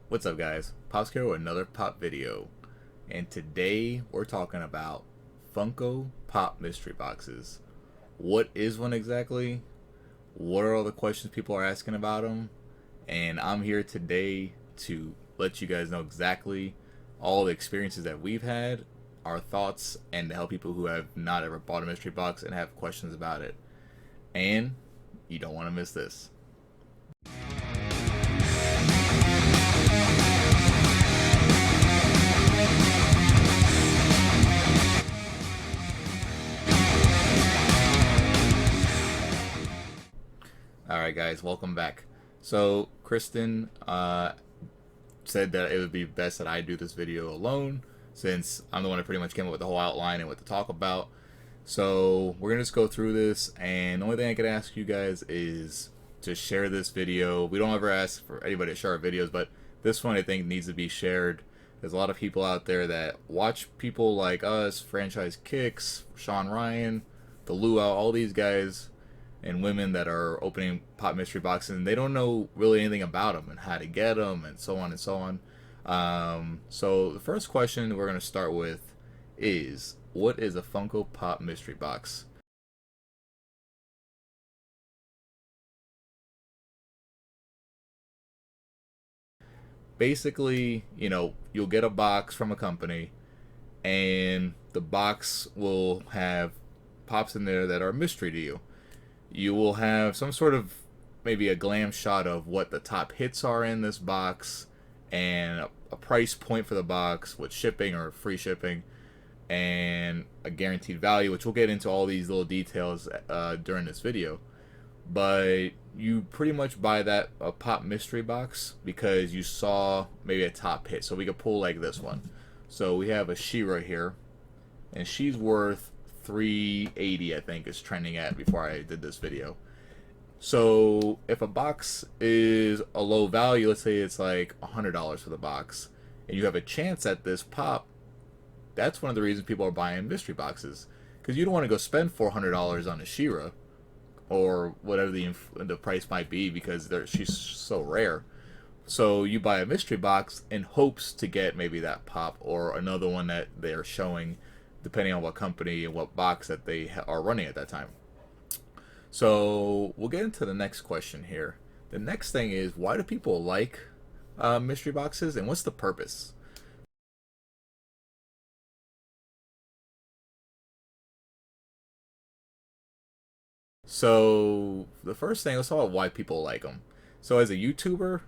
What's up, guys? Pop's here with another pop video, and today we're talking about Funko Pop mystery boxes. What is one exactly? What are all the questions people are asking about them? And I'm here today to let you guys know exactly all the experiences that we've had, our thoughts, and to help people who have not ever bought a mystery box and have questions about it. And you don't want to miss this. Alright, guys, welcome back. So, Kristen said that it would be best that I do this video alone, since I'm the one that pretty much came up with the whole outline and what to talk about. So, we're going to just go through this, and the only thing I could ask you guys is to share this video. We don't ever ask for anybody to share our videos, but this one I think needs to be shared. There's a lot of people out there that watch people like us, Franchise Kicks, Sean Ryan, the Luau, all these guys and women that are opening pop mystery boxes, and they don't know really anything about them and how to get them and so on and so on. So the first question we're going to start with is, what is a Funko Pop mystery box? Basically, you'll get a box from a company, and the box will have pops in there that are a mystery to you. You will have some sort of, maybe a glam shot of what the top hits are in this box, and a price point for the box with shipping or free shipping, and a guaranteed value, which we'll get into all these little details during this video. But you pretty much buy that a pop mystery box because you saw maybe a top hit. So we could pull like this one. So we have a She-Ra here, and she's worth 380, I think, is trending at before I did this video. So if a box is a low value, let's say it's like $100 for the box, and you have a chance at this pop, that's one of the reasons people are buying mystery boxes, because you don't want to go spend $400 on a She-Ra or whatever the price might be, because she's so rare. So you buy a mystery box in hopes to get maybe that pop or another one that they're showing, depending on what company and what box that they are running at that time. So we'll get into the next question here. The next thing is, why do people like mystery boxes, and what's the purpose? So the first thing, let's talk about why people like them. So as a YouTuber,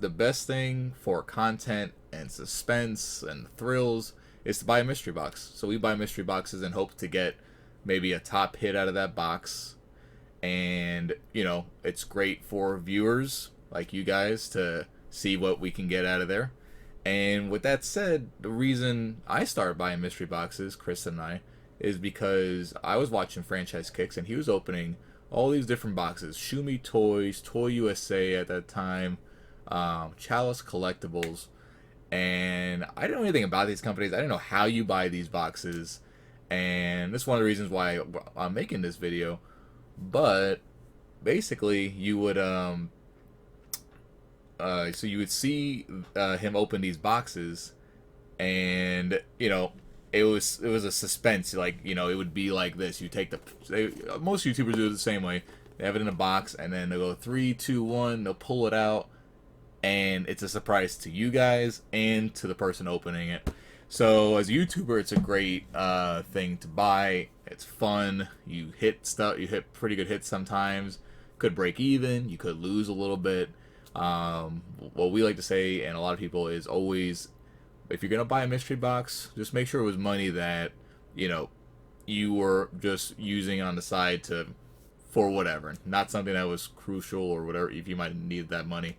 the best thing for content and suspense and thrills is to buy a mystery box. So we buy mystery boxes in hope to get maybe a top hit out of that box. And, it's great for viewers like you guys to see what we can get out of there. And with that said, the reason I started buying mystery boxes, Chris and I, is because I was watching Franchise Kicks, and he was opening all these different boxes. Shoe Me Toys, Toy USA at that time, Chalice Collectibles. And I didn't know anything about these companies. I didn't know how you buy these boxes. And this is one of the reasons why I'm making this video. But basically, you would so you would see him open these boxes, and it was a suspense. Like, it would be like this. You take most YouTubers do it the same way. They have it in a box, and then they go 3, 2, 1. They'll pull it out, and it's a surprise to you guys and to the person opening it. So as a YouTuber, it's a great thing to buy. It's fun. You hit stuff. You hit pretty good hits sometimes. Could break even. You could lose a little bit. What we like to say, and a lot of people, is always, if you're gonna buy a mystery box, just make sure it was money that you were just using on the side for whatever, not something that was crucial or whatever, if you might need that money.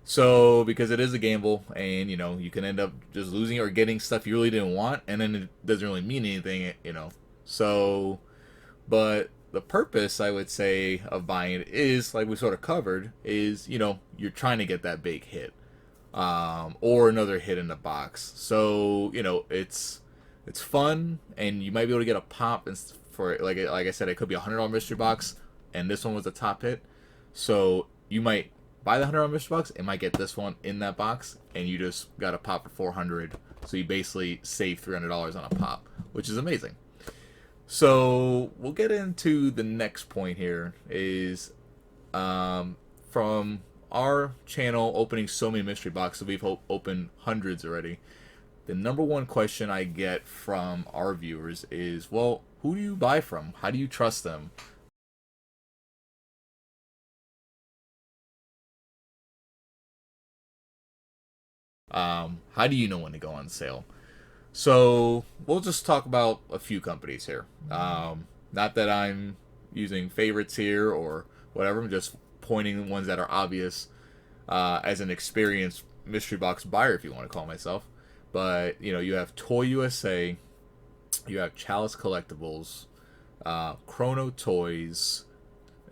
So, because it is a gamble, and you can end up just losing or getting stuff you really didn't want, and then it doesn't really mean anything. So, but the purpose, I would say, of buying it is, like we sort of covered, is you're trying to get that big hit, or another hit in the box. So it's fun, and you might be able to get a pop for, like I said, it could be $100 mystery box, and this one was a top hit. So you might buy the $100 mystery box, it might get this one in that box, and you just got a pop for 400. So you basically save $300 on a pop, which is amazing. So we'll get into the next point here is from our channel opening so many mystery boxes. We've opened hundreds already. The number one question I get from our viewers is, well, who do you buy from? How do you trust them? How do you know when to go on sale? So we'll just talk about a few companies here. Not that I'm using favorites here or whatever. I'm just pointing the ones that are obvious as an experienced mystery box buyer, if you want to call myself. But you have Toy USA, you have Chalice Collectibles, Chrono Toys,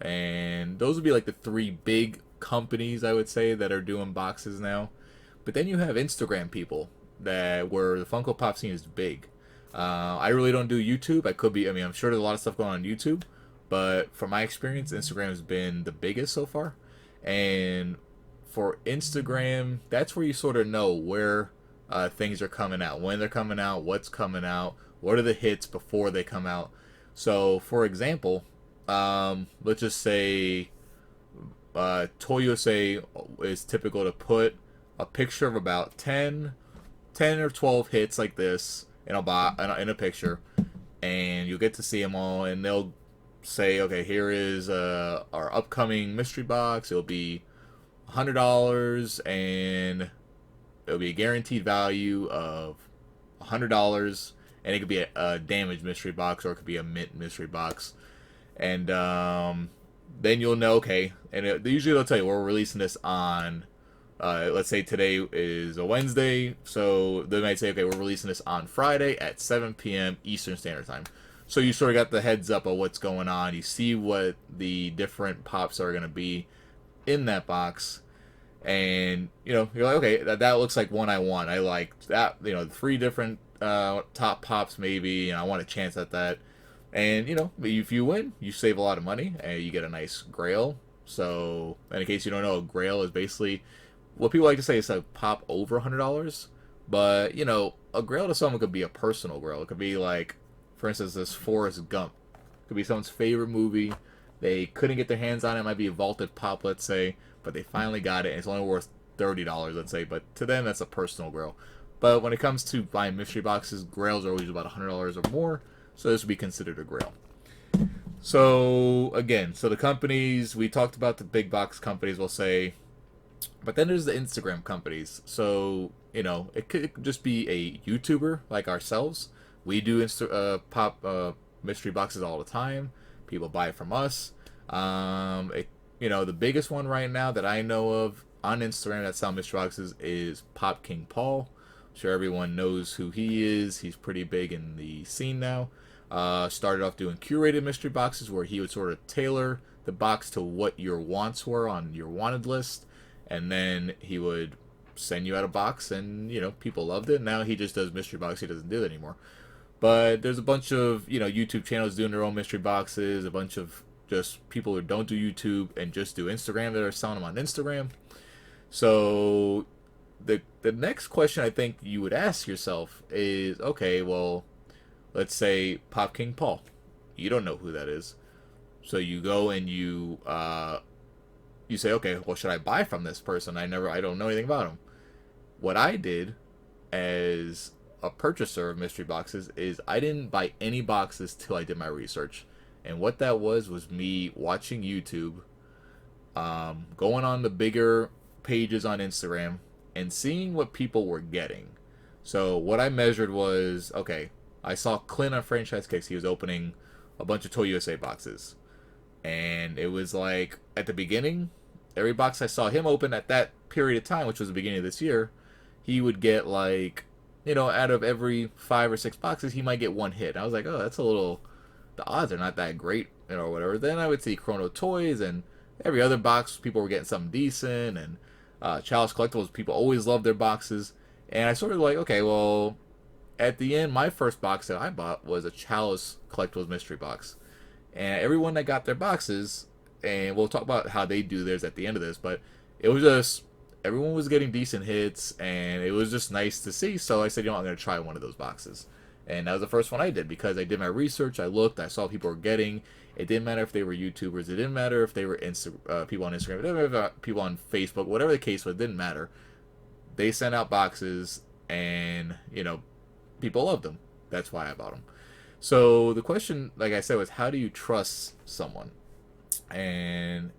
and those would be like the three big companies I would say that are doing boxes now. But then you have Instagram people that where the Funko Pop scene is big. I really don't do YouTube. I'm sure there's a lot of stuff going on YouTube, but from my experience, Instagram has been the biggest so far. And for Instagram, that's where you sort of know where things are coming out, when they're coming out, what's coming out, what are the hits before they come out. So, for example, let's just say Toy USA is typical to put a picture of about 10 or 12 hits like this in a picture, and you'll get to see them all, and they'll say, okay, here is our upcoming mystery box. It'll be $100, and it'll be a guaranteed value of $100, and it could be a damaged mystery box, or it could be a mint mystery box. And then you'll know, okay, and usually they'll tell you, we're releasing this on let's say today is a Wednesday, so they might say, okay, we're releasing this on Friday at 7 p.m. Eastern Standard Time. So you sort of got the heads up of what's going on. You see what the different pops are going to be in that box, and you're like, okay, that looks like one I want. I like that, 3 different top pops maybe, and I want a chance at that. And if you win, you save a lot of money, and you get a nice grail. So, in case you don't know, a grail is basically what people like to say is a pop over $100, but a grail to someone could be a personal grail. It could be like, for instance, this Forrest Gump. It could be someone's favorite movie. They couldn't get their hands on it. It might be a vaulted pop, let's say, but they finally got it, and it's only worth $30, let's say. But to them, that's a personal grail. But when it comes to buying mystery boxes, grails are always about $100 or more, so this would be considered a grail. So again, the companies we talked about, the big box companies, will say. But then there's the Instagram companies. So, it could just be a YouTuber like ourselves. We do pop mystery boxes all the time. People buy from us. The biggest one right now that I know of on Instagram that sells mystery boxes is Pop King Paul. I'm sure everyone knows who he is. He's pretty big in the scene now. Started off doing curated mystery boxes where he would sort of tailor the box to what your wants were on your wanted list. And then he would send you out a box, and people loved it. Now he just does mystery box. He doesn't do that anymore. But there's a bunch of YouTube channels doing their own mystery boxes. A bunch of just people who don't do YouTube and just do Instagram that are selling them on Instagram. So the next question I think you would ask yourself is, okay, well, let's say Pop King Paul. You don't know who that is, so you go and you say, okay, well, should I buy from this person? I don't know anything about him. What I did as a purchaser of mystery boxes is I didn't buy any boxes till I did my research. And what that was me watching YouTube, going on the bigger pages on Instagram, and seeing what people were getting. So what I measured was, okay, I saw Clint on Franchise Kicks. He was opening a bunch of Toy USA boxes. And it was like, at the beginning, every box I saw him open at that period of time, which was the beginning of this year, he would get like, out of every 5 or 6 boxes, he might get one hit. I was like, oh, that's a little, the odds are not that great, or whatever. Then I would see Chrono Toys, and every other box, people were getting something decent, and Chalice Collectibles, people always loved their boxes. And I sort of like, okay, well, at the end, my first box that I bought was a Chalice Collectibles mystery box. And everyone that got their boxes, and we'll talk about how they do theirs at the end of this, but it was just everyone was getting decent hits, and it was just nice to see. So I said, you know, I'm gonna try one of those boxes, and that was the first one I did because I did my research. I looked, I saw people were getting. It didn't matter if they were YouTubers. It didn't matter if they were people on Instagram. It didn't matter if people on Facebook. Whatever the case was, it didn't matter. They sent out boxes, and you know, people loved them. That's why I bought them. So the question, like I said, was how do you trust someone? And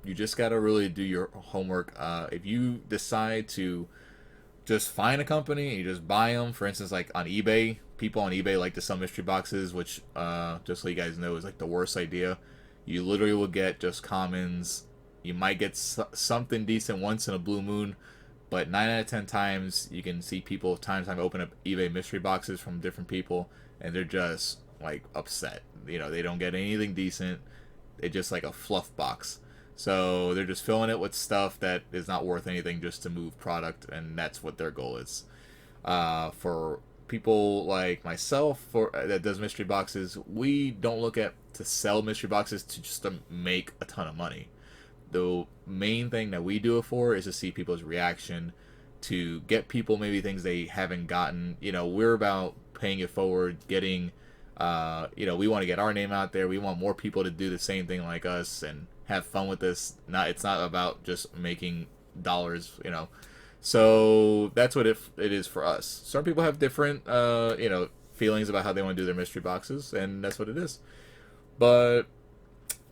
you just gotta really do your homework. If you decide to just find a company and you just buy them, for instance, like on eBay, people on eBay like to sell mystery boxes, which just so you guys know is like the worst idea. You literally will get just commons. You might get something decent once in a blue moon, but 9 out of 10 times you can see people time to time open up eBay mystery boxes from different people, and they're just like upset. You know, they don't get anything decent. It's just like a fluff box. So they're just filling it with stuff that is not worth anything just to move product, and that's what their goal is. For people like myself that does mystery boxes, we don't look at to sell mystery boxes to just to make a ton of money. The main thing that we do it for is to see people's reaction, to get people maybe things they haven't gotten. You know, we're about paying it forward, getting you know, we want to get our name out there. We want more people to do the same thing like us and have fun with this. It's not about just making dollars, you know. So that's what it is for us. Some people have different you know, feelings about how they want to do their mystery boxes, and that's what it is. But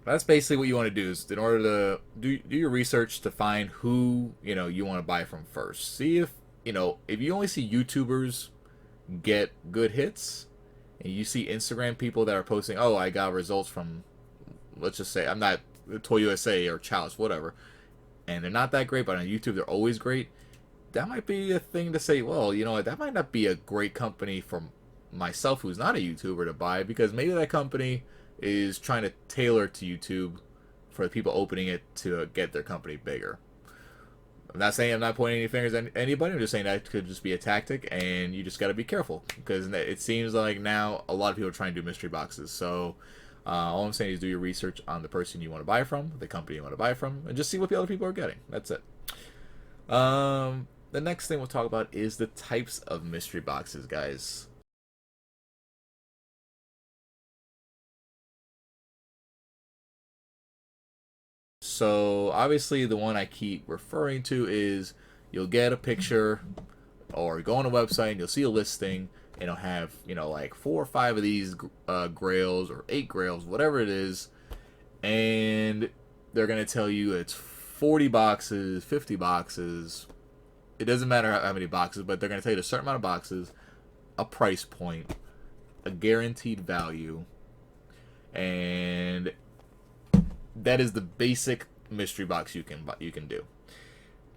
that's basically what you want to do, is in order to do your research to find who, you know, you want to buy from first. See if, you know, if you only see YouTubers get good hits, and you see Instagram people that are posting, oh, I got results from, let's just say, I'm not Toy USA or Chalice, whatever, and they're not that great, but on YouTube they're always great. That might be a thing to say, well, you know what, that might not be a great company for myself who's not a YouTuber to buy, because maybe that company is trying to tailor to YouTube for the people opening it to get their company bigger. I'm not saying, I'm not pointing any fingers at anybody. I'm just saying that could just be a tactic, and you just got to be careful, because it seems like now a lot of people are trying to do mystery boxes. So all I'm saying is do your research on the person you want to buy from, the company you want to buy from, and just see what the other people are getting. That's it. The next thing we'll talk about is the types of mystery boxes, guys. So obviously the one I keep referring to is you'll get a picture or go on a website and you'll see a listing, and it'll have, you know, like 4 or 5 of these grails or 8 grails, whatever it is, and they're going to tell you it's 40 boxes, 50 boxes. It doesn't matter how many boxes, but they're going to tell you a certain amount of boxes, a price point, a guaranteed value, and that is the basic mystery box you can do.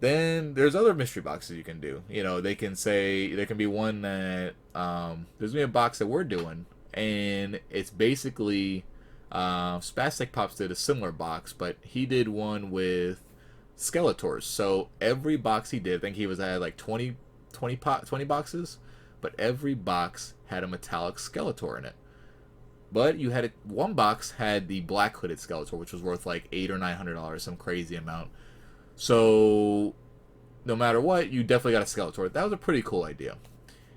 Then there's other mystery boxes you can do. You know, they can say there can be one that there's gonna be a box that we're doing, and it's basically Spastic Pops did a similar box, but he did one with Skeletors. So every box he did, I think he had like 20 boxes, but every box had a metallic Skeletor in it. But you had one box had the black hooded Skeletor, which was worth like $800 or $900, some crazy amount. So no matter what, you definitely got a Skeletor. That was a pretty cool idea.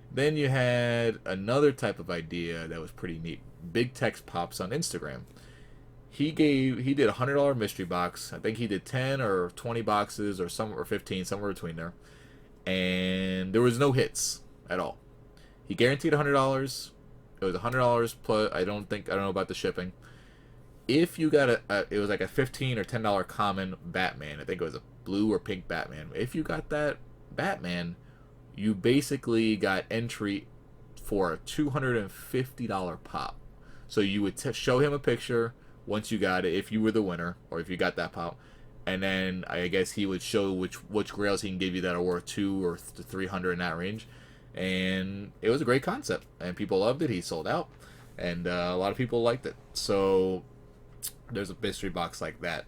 Then you had another type of idea that was pretty neat. Big Text Pops on Instagram. He did a $100 mystery box. I think he did 10 or 20 boxes or 15, somewhere between there. And there was no hits at all. He guaranteed $100. It was $100 plus. I don't know about the shipping. If you got it was like a $15 or $10 common Batman. I think it was a blue or pink Batman. If you got that Batman, you basically got entry for a $250 pop. So you would show him a picture once you got it, if you were the winner or if you got that pop, and then I guess he would show which grails he can give you that are worth 200 or 300 in that range. And it was a great concept, and people loved it. He sold out, and a lot of people liked it. So there's a mystery box like that.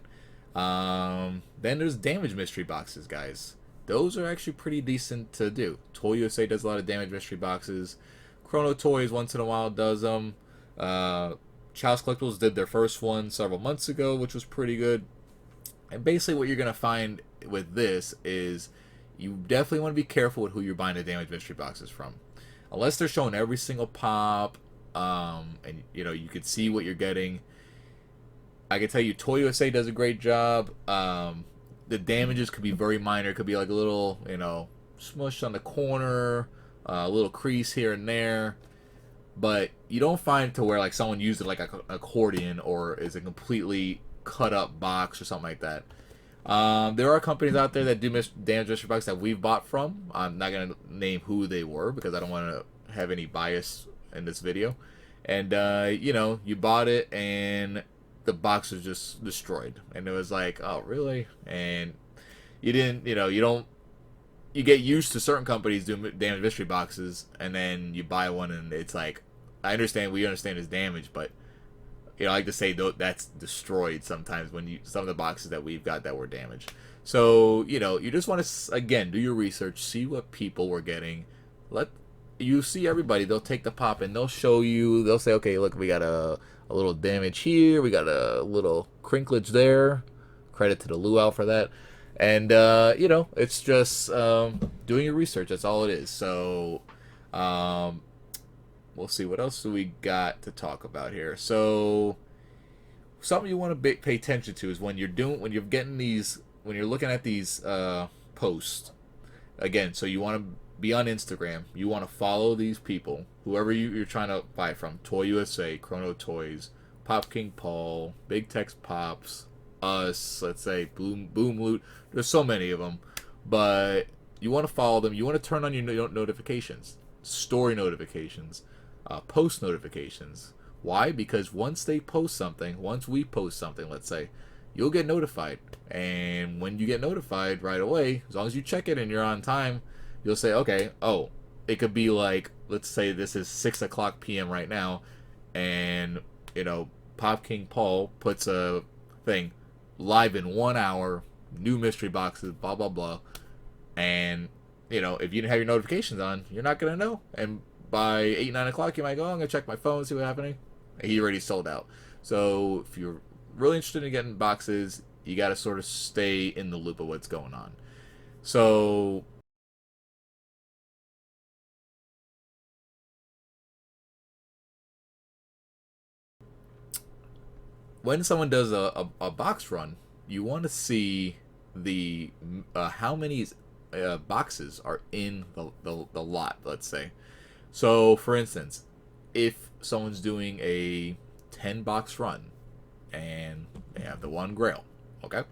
Then there's damage mystery boxes, guys. Those are actually pretty decent to do. Toy USA does a lot of damage mystery boxes. Chrono Toys once in a while does them. Chalice Collectibles did their first one several months ago, which was pretty good. And basically what you're going to find with this is you definitely want to be careful with who you're buying the damaged mystery boxes from. Unless they're showing every single pop, and you know you can see what you're getting. I can tell you Toy USA does a great job. The damages could be very minor. It could be like a little, you know, smush on the corner, a little crease here and there. But you don't find it to where like someone used it like an accordion or is a completely cut up box or something like that. There are companies out there that do damage mystery boxes that we've bought from. I'm not gonna name who they were because I don't want to have any bias in this video. And you know, you bought it and the box was just destroyed, and it was like, oh really? And you didn't, you know, you don't. You get used to certain companies doing damage mystery boxes, and then you buy one, and it's like, we understand it's damaged, but you know, I like to say that's destroyed sometimes when you some of the boxes that we've got that were damaged. So you know, you just want to again do your research, see what people were getting. Let you see everybody. They'll take the pop and they'll show you. They'll say, okay, look, we got a little damage here. We got a little crinklage there. Credit to the luau for that. And you know, it's just doing your research. That's all it is. So we'll see what else do we got to talk about here. So something you want to pay attention to is when you're looking at these posts again. So you want to be on Instagram. You want to follow these people, whoever you're trying to buy from. Toy USA, Chrono Toys, Pop King Paul, Big Tex Pops, us, let's say Boom Loot. There's so many of them, but you want to follow them. You want to turn on your notifications, story notifications, post notifications. Why? Because once we post something, let's say, you'll get notified. And when you get notified right away, as long as you check it and you're on time, you'll say, okay, oh, it could be like, let's say this is 6 o'clock p.m. right now, and, you know, Pop King Paul puts a thing, live in 1 hour, new mystery boxes, blah, blah, blah. And, you know, if you didn't have your notifications on, you're not going to know. And by 8, 9 o'clock, you might go, I'm going to check my phone, see what's happening. He already sold out. So if you're really interested in getting boxes, you got to sort of stay in the loop of what's going on. So when someone does a box run, you want to see the how many boxes are in the lot, let's say. So for instance, if someone's doing a 10 box run and they have the one grail, okay,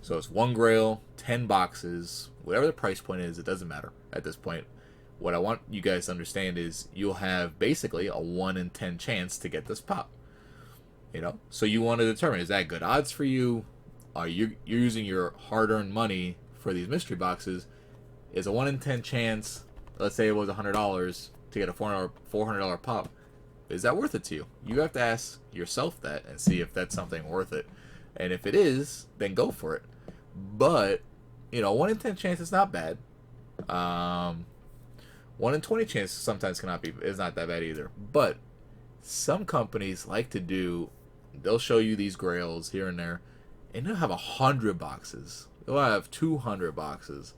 so it's one grail, 10 boxes, whatever the price point is, it doesn't matter at this point. What I want you guys to understand is you'll have basically a 1 in 10 chance to get this pop. You know, so you want to determine, is that good odds for you? Are you're using your hard-earned money for these mystery boxes? Is a 1 in 10 chance, let's say it was $100 to get a $400 pop, is that worth it to you? You have to ask yourself that and see if that's something worth it. And if it is, then go for it. But, you know, 1 in 10 chance is not bad. 1 in 20 chance sometimes is not that bad either. But some companies like to do, they'll show you these grails here and there, and they'll have 100 boxes. They'll have 200 boxes.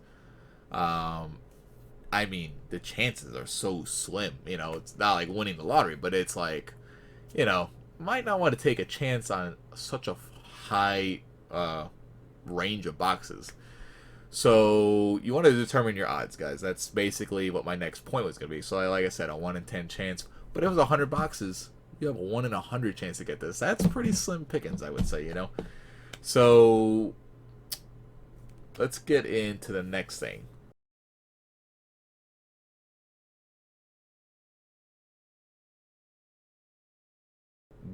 I mean, the chances are so slim. You know, it's not like winning the lottery, but it's like, you know, might not want to take a chance on such a high range of boxes. So you want to determine your odds, guys. That's basically what my next point was going to be. So like I said, a 1 in 10 chance. But if it was 100 boxes, you have a 1 in 100 chance to get this. That's pretty slim pickings, I would say, you know. So let's get into the next thing.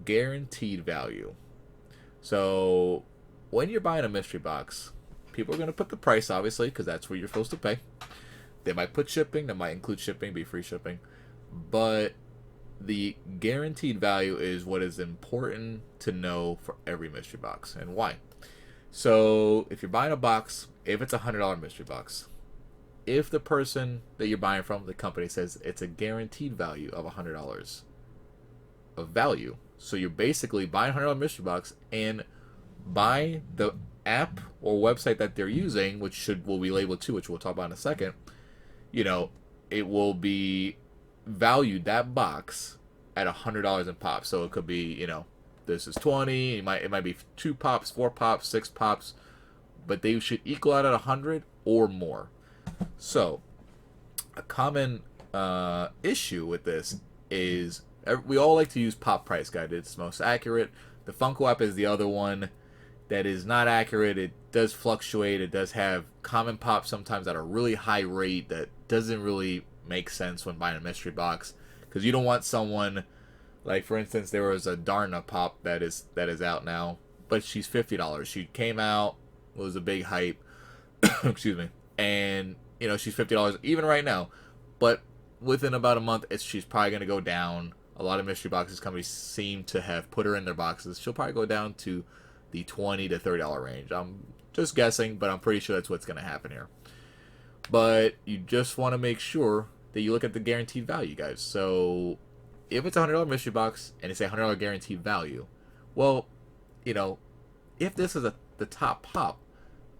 Guaranteed value. So when you're buying a mystery box, people are going to put the price, obviously, because that's what you're supposed to pay. They might put shipping. They might include shipping, be free shipping. But the guaranteed value is what is important to know for every mystery box. And why? So if you're buying a box, if it's a $100 mystery box, if the person that you're buying from, the company, says it's a guaranteed value of $100 of value, so you're basically buying a $100 mystery box and by the app or website that they're using, which will be labeled too, which we'll talk about in a second, you know, it will be valued, that box, at $100 in pops. So it could be, this is 20. It might be 2 pops, 4 pops, 6 pops, but they should equal out at 100 or more. So a common issue with this is we all like to use Pop Price Guide. It's most accurate. The Funko app is the other one that is not accurate. It does fluctuate. It does have common pops sometimes at a really high rate that doesn't really make sense when buying a mystery box, because you don't want someone, like for instance, there was a Darna pop that is out now, but she's $50. She came out, was a big hype, excuse me, and she's $50 even right now, but within about a month, she's probably going to go down. A lot of mystery boxes companies seem to have put her in their boxes. She'll probably go down to the $20 to $30 range. I'm just guessing, but I'm pretty sure that's what's going to happen here. But you just want to make sure that you look at the guaranteed value, guys. So if it's a $100 mystery box and it's a $100 guaranteed value, well, if this is the top pop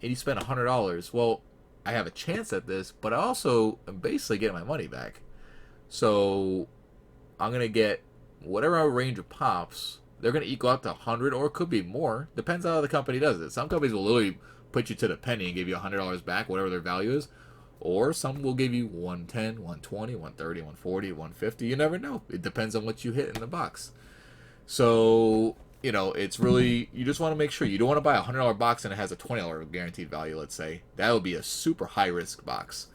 and you spend $100, well, I have a chance at this, but I also am basically getting my money back. So I'm going to get whatever range of pops. They're going to equal out to 100, or it could be more. Depends on how the company does it. Some companies will literally put you to the penny and give you $100 back, whatever their value is. Or some will give you 110, 120, 130, 140, 150. You never know. It depends on what you hit in the box. So, it's really, you just want to make sure. You don't want to buy a $100 box and it has a $20 guaranteed value, let's say. That would be a super high risk box.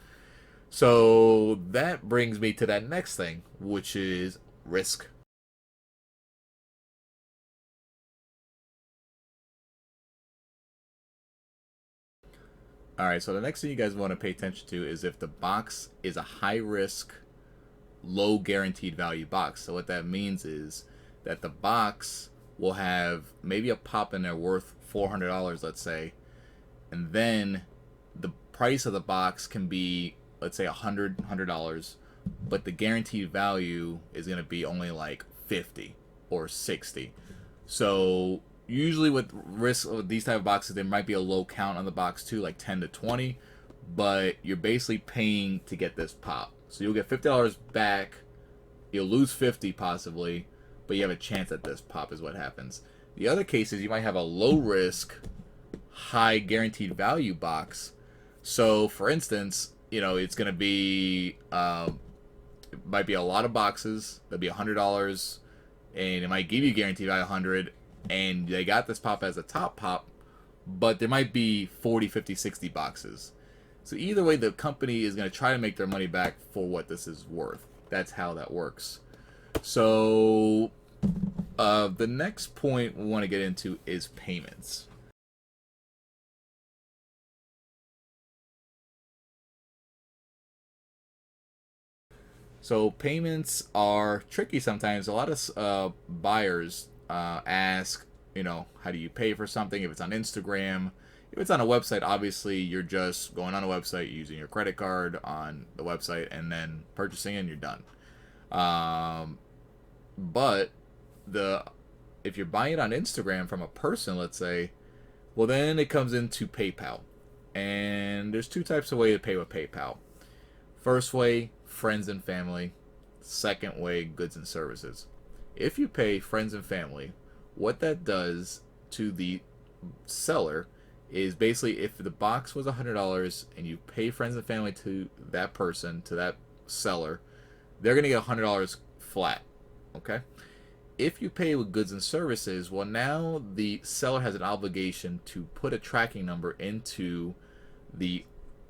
So that brings me to that next thing, which is risk. Alright, so the next thing you guys want to pay attention to is if the box is a high risk, low guaranteed value box. So what that means is that the box will have maybe a pop in there worth $400, let's say, and then the price of the box can be, let's say, $100, but the guaranteed value is going to be only like 50 or 60. So usually with risk with these type of boxes, there might be a low count on the box too, like 10 to 20, but you're basically paying to get this pop. So you'll get $50 back, you'll lose 50 possibly, but you have a chance at this pop is what happens. The other case is you might have a low risk, high guaranteed value box. So for instance, it's going to be, it might be a lot of boxes. There'll be $100, and it might give you guaranteed value 100, and they got this pop as a top pop, but there might be 40, 50, 60 boxes. So either way, the company is going to try to make their money back for what this is worth. That's how that works. So the next point we want to get into is payments. So payments are tricky sometimes. A lot of buyers ask, how do you pay for something? If it's on Instagram, if it's on a website, obviously you're just going on a website, using your credit card on the website, and then purchasing, and you're done. But if you're buying it on Instagram from a person, let's say, well, then it comes into PayPal, and there's two types of way to pay with PayPal. First way, friends and family. Second way, goods and services. If you pay friends and family, what that does to the seller is basically, if the box was $100 and you pay friends and family to that person, to that seller, they're going to get $100 flat. Okay? If you pay with goods and services, well, now the seller has an obligation to put a tracking number into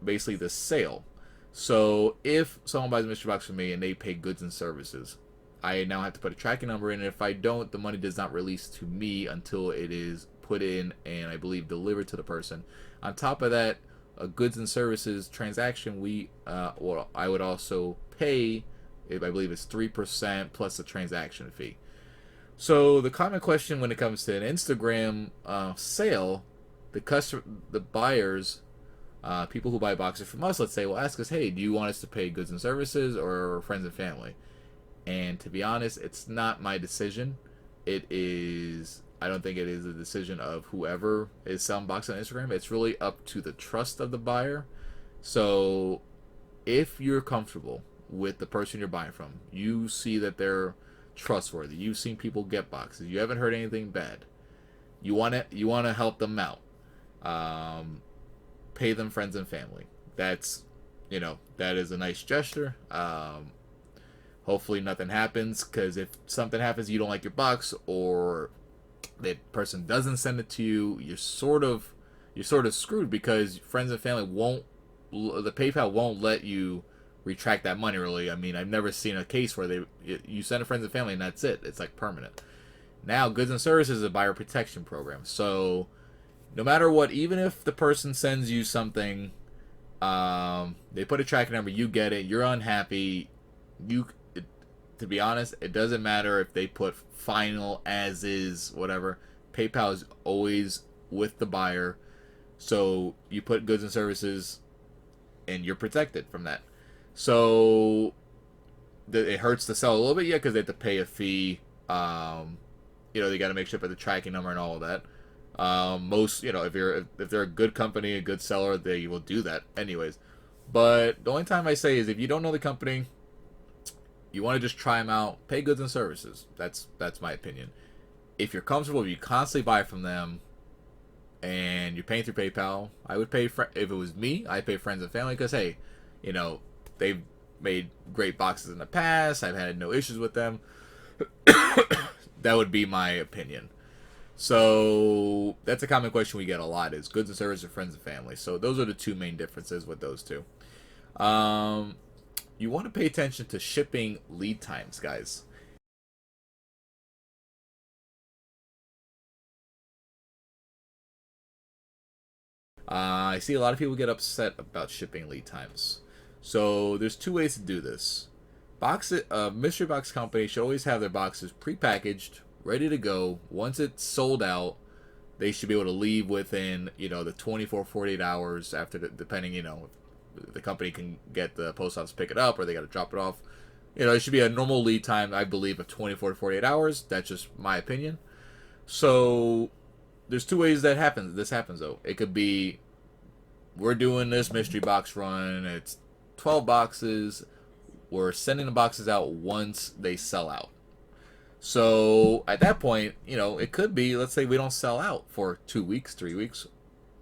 basically the sale. So if someone buys a mystery box from me and they pay goods and services, I now have to put a tracking number in, and if I don't, the money does not release to me until it is put in and I believe delivered to the person. On top of that, a goods and services transaction, I would also pay, I believe it's 3% plus a transaction fee. So the common question when it comes to an Instagram sale, the buyers, people who buy boxes from us, let's say, will ask us, hey, do you want us to pay goods and services or friends and family? And to be honest, it's not my decision. It is I don't think it is a decision of whoever is selling boxes on Instagram. It's really up to the trust of the buyer. So if you're comfortable with the person you're buying from, you see that they're trustworthy, you've seen people get boxes, you haven't heard anything bad, you want to help them out, pay them friends and family. That's, that is a nice gesture. Hopefully nothing happens, because if something happens, you don't like your box, or that person doesn't send it to you, you're sort of screwed, because friends and family won't, the PayPal won't let you retract that money. Really, I mean, I've never seen a case where you send to friends and family and that's it. It's like permanent. Now, goods and services is a buyer protection program, so no matter what, even if the person sends you something, they put a tracking number, you get it, you're unhappy, to be honest, it doesn't matter if they put final, as is, whatever. PayPal is always with the buyer, so you put goods and services, and you're protected from that. So it hurts to sell a little bit, yeah, because they have to pay a fee. They got to make sure about the tracking number and all of that. Most, if they're a good company, a good seller, they will do that anyways. But the only time I say is if you don't know the company, you want to just try them out, pay goods and services. That's my opinion. If you're comfortable, if you constantly buy from them, and you're paying through PayPal, I would pay, if it was me, I'd pay friends and family, because, hey, they've made great boxes in the past, I've had no issues with them. That would be my opinion. So that's a common question we get a lot, is goods and services or friends and family. So those are the two main differences with those two. You want to pay attention to shipping lead times, guys. I see a lot of people get upset about shipping lead times. So there's two ways to do this. Mystery box company should always have their boxes prepackaged, ready to go. Once it's sold out, they should be able to leave within, the 24, 48 hours after, depending, if the company can get the post office to pick it up, or they got to drop it off. It should be a normal lead time, I believe, of 24 to 48 hours. That's just my opinion. So there's two ways this happens, though. It could be, we're doing this mystery box run, it's 12 boxes, we're sending the boxes out once they sell out. So at that point, it could be, let's say we don't sell out for 2 weeks, 3 weeks,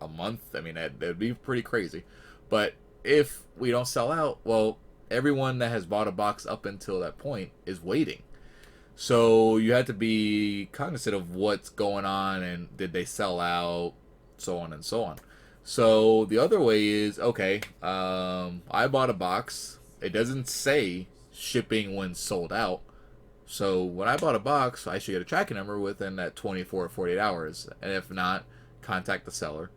a month. I mean, that'd be pretty crazy. But if we don't sell out, well, everyone that has bought a box up until that point is waiting. So you have to be cognizant of what's going on, and did they sell out, so on and so on. So the other way is, okay, I bought a box. It doesn't say shipping when sold out. So when I bought a box, I should get a tracking number within that 24 or 48 hours. And if not, contact the seller,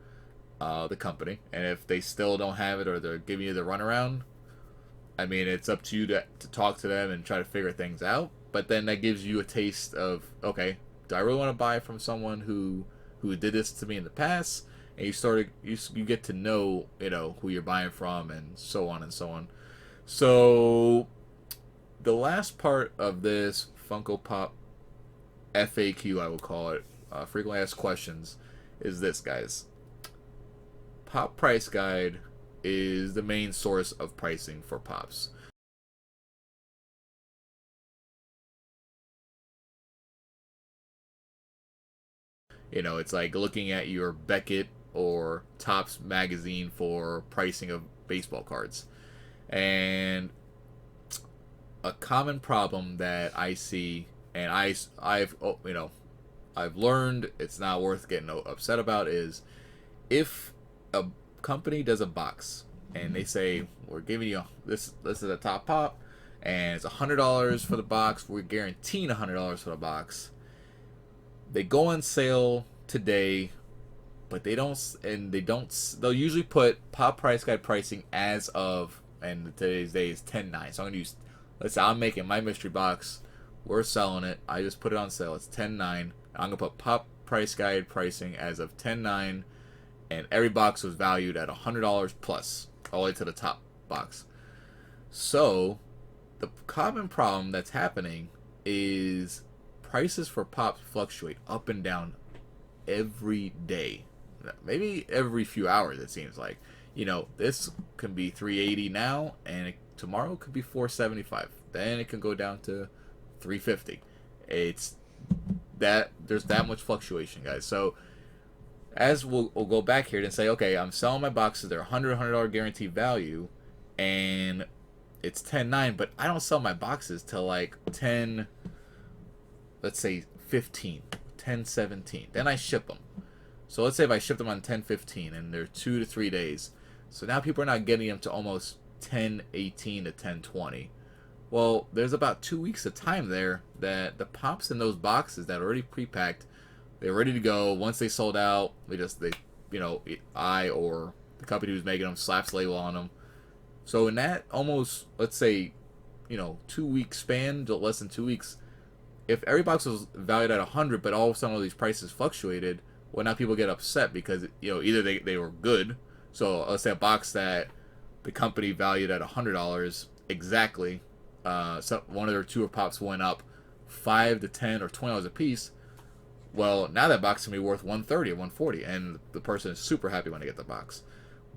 the company. And if they still don't have it, or they're giving you the runaround, I mean, it's up to you to talk to them and try to figure things out. But then that gives you a taste of, okay, do I really want to buy from someone who did this to me in the past? And you get to know, who you're buying from, and so on and so on. So the last part of this Funko Pop FAQ, I will call it, frequently asked questions, is this, guys. Pop Price Guide is the main source of pricing for Pops. It's like looking at your Beckett or Topps magazine for pricing of baseball cards. And a common problem that I see, and I've learned it's not worth getting upset about, is if a company does a box and they say, we're giving you this is a top pop, and it's $100 for the box, we're guaranteeing $100 for the box. They go on sale today, but they'll usually put Pop Price Guide pricing as of, and today's day is 10/9. So I'm gonna use, let's say I'm making my mystery box, we're selling it, I just put it on sale, it's 10/9. I'm gonna put Pop Price Guide pricing as of 10/9, and every box was valued at $100 plus, all the way to the top box. So the common problem that's happening is prices for pops fluctuate up and down every day, maybe every few hours. It seems like, you know, this can be 380 now, and tomorrow it could be 475. Then it can go down to 350. It's that there's that much fluctuation, guys. So as we'll go back here and say, okay, I'm selling my boxes. They're $100 guaranteed value, and it's 10.9, but I don't sell my boxes till like 10, let's say 15, 10.17. Then I ship them. So let's say if I ship them on 10.15 and they're 2 to 3 days. So now people are not getting them to almost 10.18 to 10.20. Well, there's about 2 weeks of time there that the pops in those boxes that are already pre-packed, they're ready to go. Once they sold out, I or the company who's making them slaps label on them. So in that almost, let's say, 2 week span, to less than 2 weeks, if every box was valued at 100, but all of a sudden all these prices fluctuated, well, now people get upset because, either they were good. So let's say a box that the company valued at $100 exactly, so one of their two pops went up $5 to $10 or $20 a piece. Well, now that box can be worth $130 or $140, and the person is super happy when they get the box.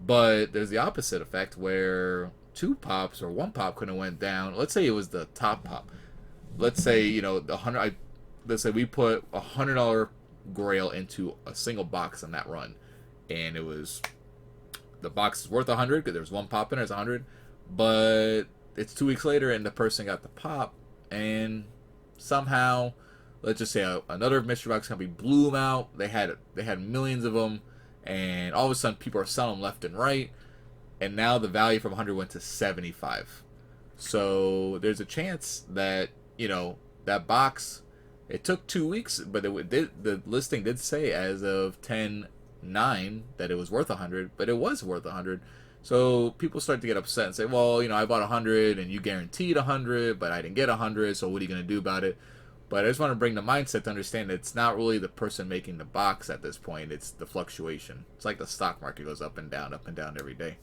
But there's the opposite effect where two pops or one pop could have went down. Let's say it was the top pop. Let's say let's say we put $100 Grail into a single box on that run, and it was the box is worth 100 because there's one pop in it, it's 100, but it's 2 weeks later and the person got the pop, and somehow, let's just say another mystery box company blew them out. They had millions of them, and all of a sudden people are selling them left and right, and now the value from 100 went to 75. So there's a chance that that box, it took 2 weeks, but the listing did say as of 10/9 that it was worth 100, but it was worth 100. So people start to get upset and say, well, I bought 100 and you guaranteed 100, but I didn't get 100, so what are you going to do about it? But I just want to bring the mindset to understand that it's not really the person making the box at this point. It's the fluctuation. It's like the stock market goes up and down every day.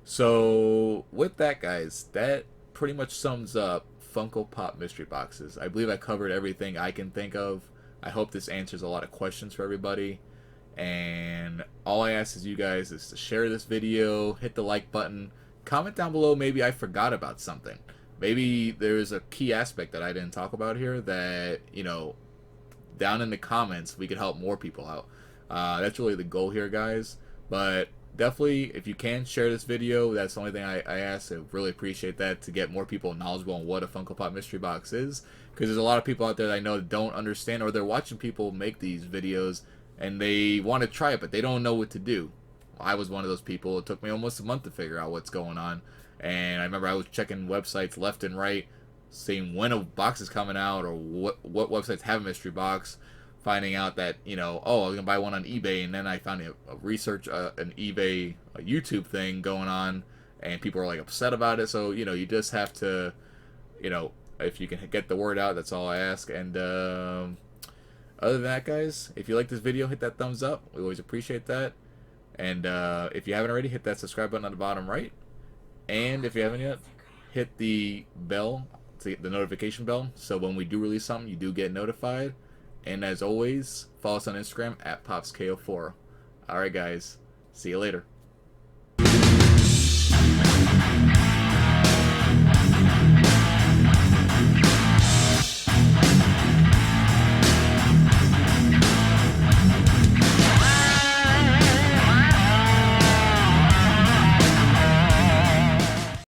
So with that, guys, that pretty much sums up Funko Pop mystery boxes. I believe I covered everything I can think of. I hope this answers a lot of questions for everybody. And all I ask is you guys is to share this video, hit the like button, comment down below maybe I forgot about something. Maybe there's a key aspect that I didn't talk about here that, down in the comments we could help more people out. That's really the goal here, guys. But definitely, if you can, share this video. That's the only thing I ask. I really appreciate that, to get more people knowledgeable on what a Funko Pop mystery box is. Because there's a lot of people out there that I know that don't understand, or they're watching people make these videos and they want to try it, but they don't know what to do. I was one of those people. It took me almost a month to figure out what's going on. And I remember I was checking websites left and right, seeing when a box is coming out or what websites have a mystery box, finding out that, I was going to buy one on eBay, and then I found an eBay a YouTube thing going on, and people are like upset about it. So, you just have to, if you can get the word out, that's all I ask. And other than that, guys, if you like this video, hit that thumbs up. We always appreciate that. And if you haven't already, hit that subscribe button on the bottom right. And if you haven't yet, hit the bell, the notification bell, so when we do release something, you do get notified. And as always, follow us on Instagram at PopsKO4. Alright, guys. See you later.